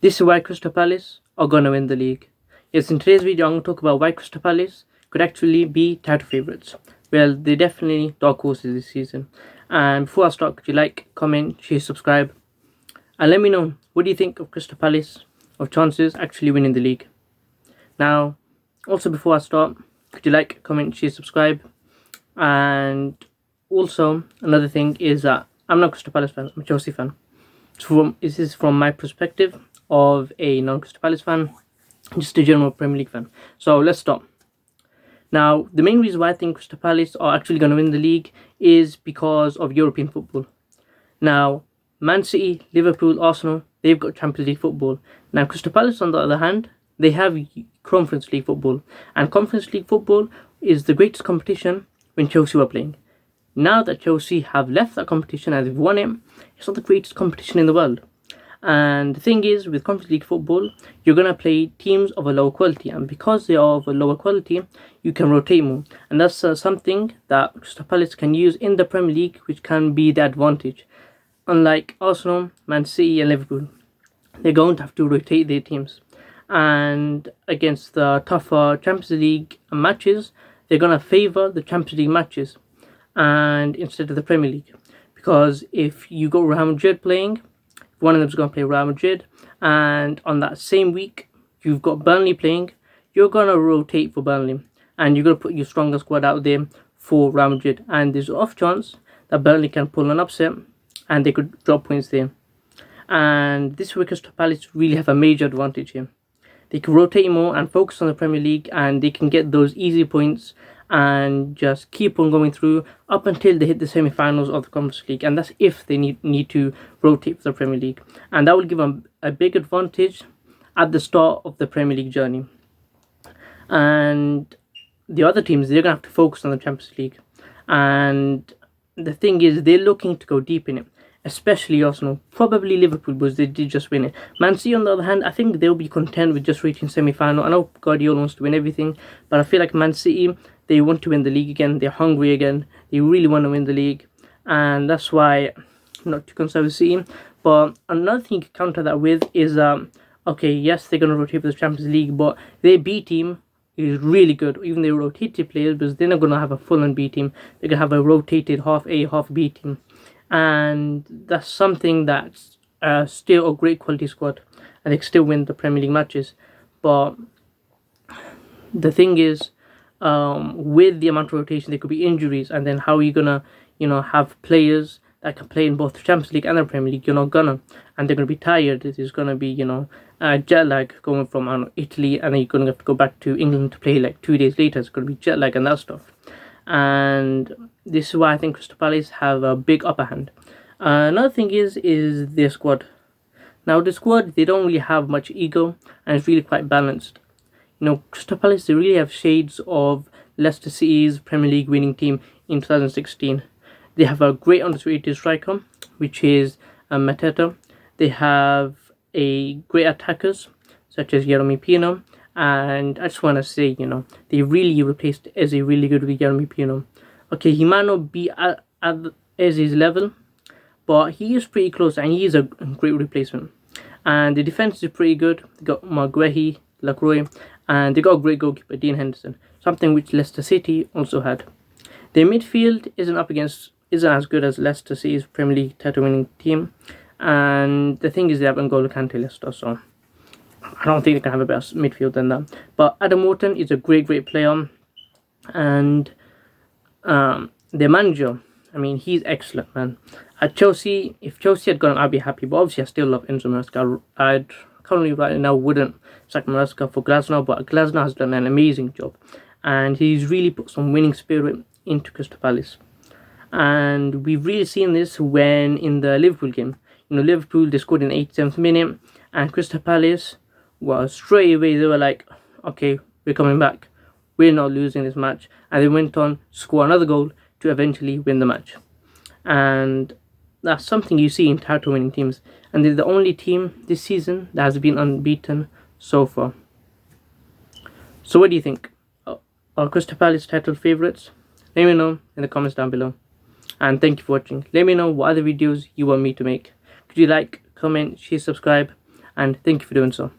This is why Crystal Palace are going to win the league. Yes, in today's video, I'm going to talk about why Crystal Palace could actually be title favourites. Well, they're definitely dark horses this season. And before I start, could you like, comment, share, subscribe, and let me know what do you think of Crystal Palace of chances actually winning the league. Now, also before I start, could you like, comment, share, subscribe, and also another thing is that I'm not a Crystal Palace fan, I'm a Chelsea fan. So this is from my perspective of a non-Crystal Palace fan, just a general Premier League fan. So let's start. Now, the main reason why I think Crystal Palace are actually going to win the league is because of European football. Now, Man City, Liverpool, Arsenal, they've got Champions League football. Now, Crystal Palace, on the other hand, they have Conference League football. And Conference League football is the greatest competition when Chelsea were playing. Now that Chelsea have left that competition and they've won it, it's not the greatest competition in the world. And the thing is, with Conference League football, you're going to play teams of a lower quality. And because they are of a lower quality, you can rotate more. And that's something that Crystal Palace can use in the Premier League, which can be the advantage. Unlike Arsenal, Man City and Liverpool, they're going to have to rotate their teams. And against the tougher Champions League matches, they're going to favour the Champions League matches and instead of the Premier League. Because if you got Real Madrid playing, one of them is going to play Real Madrid, and on that same week you've got Burnley playing, you're going to rotate for Burnley and you're going to put your stronger squad out there for Real Madrid, and there's an off chance that Burnley can pull an upset and they could drop points there. And this is where Crystal Palace really have a major advantage here. They can rotate more and focus on the Premier League, and they can get those easy points and just keep on going through up until they hit the semi-finals of the Conference League. And that's if they need to rotate for the Premier League. And that will give them a big advantage at the start of the Premier League journey. And the other teams, they're going to have to focus on the Champions League. And the thing is, they're looking to go deep in it. Especially Arsenal, probably Liverpool, because they did just win it. Man City, on the other hand, I think they'll be content with just reaching semi-final. I know Guardiola wants to win everything, but I feel like Man City, they want to win the league again. They're hungry again. They really want to win the league, and that's why I'm not too concerned with City. But another thing you can counter that with is, okay, yes, they're going to rotate for the Champions League, but their B team is really good. Even they rotated players, because they're not going to have a full-on B team. They're going to have a rotated half A, half B team. And that's something that's still a great quality squad, and they can still win the Premier League matches. But the thing is, with the amount of rotation, there could be injuries, and then how are you gonna, have players that can play in both the Champions League and the Premier League? You're not gonna, and they're gonna be tired. There's gonna be, jet lag going from Italy, and then you're gonna have to go back to England to play like 2 days later. It's gonna be jet lag and that stuff. And this is why I think Crystal Palace have a big upper hand. Another thing is their squad. Now, the squad, they don't really have much ego, and it's really quite balanced. Crystal Palace, they really have shades of Leicester City's Premier League winning team in 2016. They have a great underrated striker, which is Mateta. They have great attackers, such as Jeremy Pino. And I just want to say, they really replaced Eze really good with Jeremy Pino. Okay, he might not be at Eze's level, but he is pretty close, and he is a great replacement. And the defense is pretty good. They got Maguire, Lacroix, and they got a great goalkeeper, Dean Henderson, something which Leicester City also had. Their midfield isn't as good as Leicester City's Premier League title-winning team, and the thing is, they have N'Golo Kante, Leicester, so I don't think they can have a better midfield than that. But Adam Wharton is a great player, and their manager, he's excellent, man. At Chelsea, if Chelsea had gone, I'd be happy. But obviously, I still love Enzo Maresca. I currently right now wouldn't sack Maresca for Glasgow, but Glasgow has done an amazing job, and he's really put some winning spirit into Crystal Palace. And we've really seen this when in the Liverpool game. Liverpool, they scored in the 87th minute, and Crystal Palace was straight away, they were like, okay, we're coming back. We're not losing this match. And they went on to score another goal to eventually win the match. And that's something you see in title-winning teams. And they're the only team this season that has been unbeaten so far. So what do you think? Are Crystal Palace title favourites? Let me know in the comments down below. And thank you for watching. Let me know what other videos you want me to make. Could you like, comment, share, subscribe, and thank you for doing so.